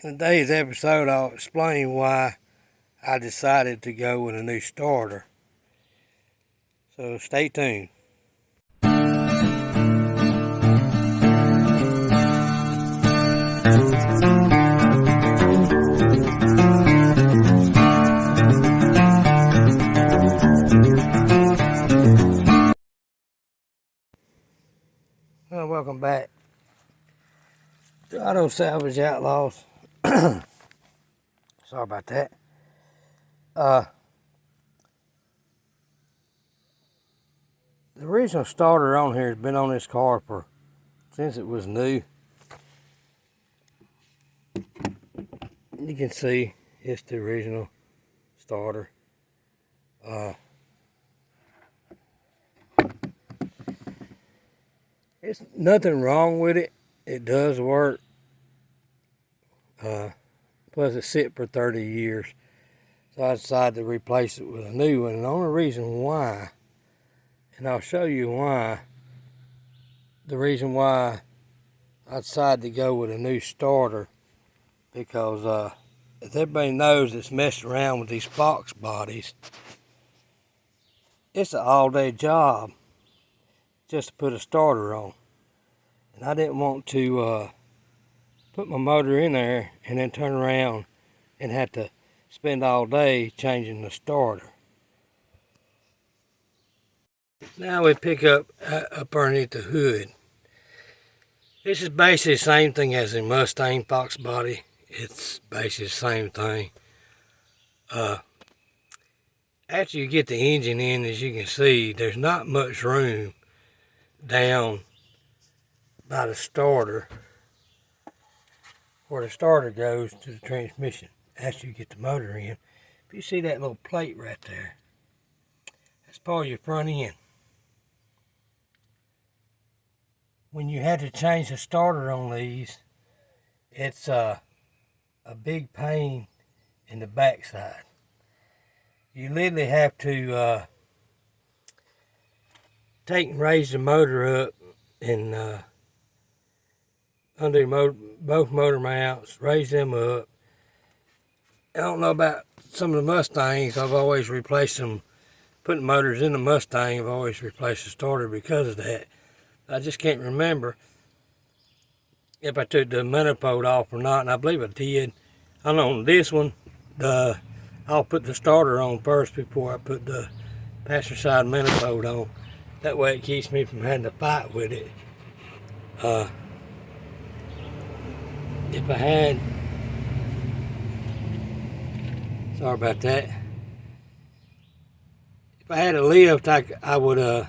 In today's episode, I'll explain why I decided to go with a new starter. So stay tuned. Well, welcome back to Auto Salvage Outlaws. Sorry about that. The original starter on here has been on this car since it was new. You can see it's the original starter. It's nothing wrong with it. It does work. Plus it sit for 30 years. So I decided to replace it with a new one. And the only reason why, and I'll show you why, the reason why I decided to go with a new starter, because as everybody knows that's messed around with these fox bodies, it's an all-day job just to put a starter on. And I didn't want to put my motor in there and then turn around and have to spend all day changing the starter. Now we pick up underneath the hood. This is basically the same thing as a Mustang fox body. It's basically the same thing. After you get the engine in, as you can see, there's not much room down by the starter where the starter goes to the transmission after you get the motor in. If you see that little plate right there, that's part of your front end. When you have to change the starter on these, it's a big pain in the backside. You literally have to take and raise the motor up and undo both motor mounts, raise them up. I don't know about some of the Mustangs. I've always replaced them, putting motors in the Mustang. I've always replaced the starter because of that. I just can't remember if I took the manifold off or not, and I believe I did. I know on this one, I'll put the starter on first before I put the passenger side manifold on. That way it keeps me from having to fight with it. If I had, sorry about that. If I had a lift, I would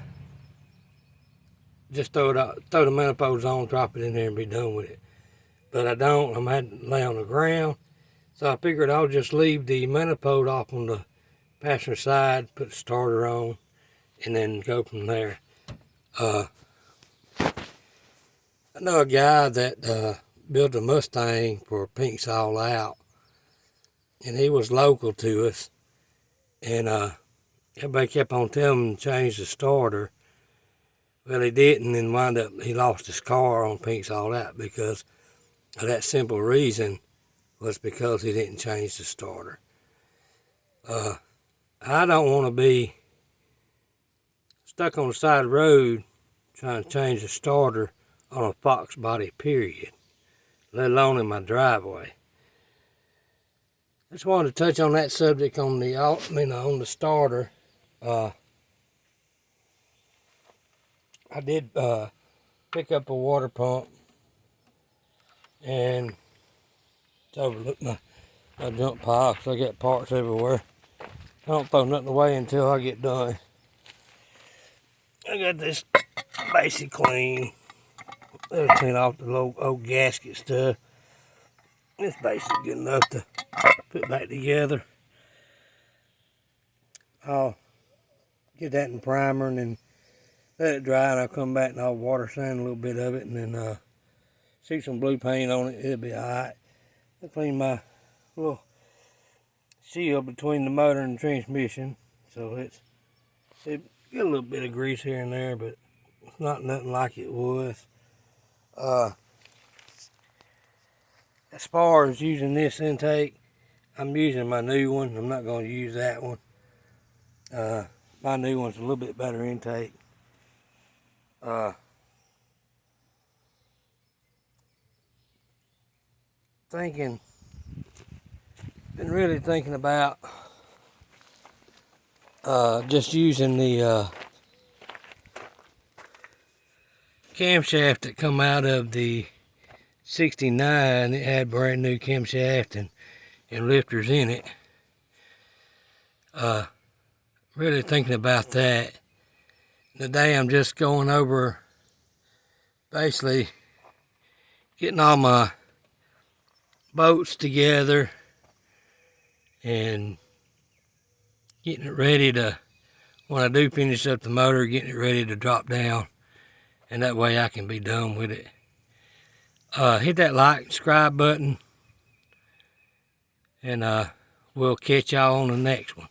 just throw the manifolds on, drop it in there, and be done with it. But I don't. I'm had to lay on the ground, so I figured I'll just leave the manifold off on the passenger side, put the starter on, and then go from there. I know a guy that built a Mustang for Pinks All Out, and he was local to us, and everybody kept on telling him to change the starter. Well, he didn't, and wound up he lost his car on Pinks All Out because of that simple reason, was because he didn't change the starter. I don't want to be stuck on the side of the road trying to change the starter on a fox body, period, let alone in my driveway. I just wanted to touch on that subject on the starter. I did pick up a water pump and overlook my junk pile because I got parts everywhere. I don't throw nothing away until I get done. I got this basic clean. Let me clean off the little old gasket stuff. It's basically good enough to put back together. I'll get that in primer and then let it dry, and I'll come back and I'll water sand a little bit of it and then stick some blue paint on it. It'll be alright. I'll clean my little shield between the motor and the transmission, so it get a little bit of grease here and there, but it's not nothing like it was. as far as using this intake, I'm using my new one. I'm not going to use that one. My new one's a little bit better intake. Been really thinking about just using the camshaft that come out of the 69. It had brand new camshaft and lifters in it. Really thinking about that. Today I'm just going over basically getting all my bolts together and getting it ready to, when I do finish up the motor, getting it ready to drop down, and that way I can be done with it. Hit that like and subscribe button, and we'll catch y'all on the next one.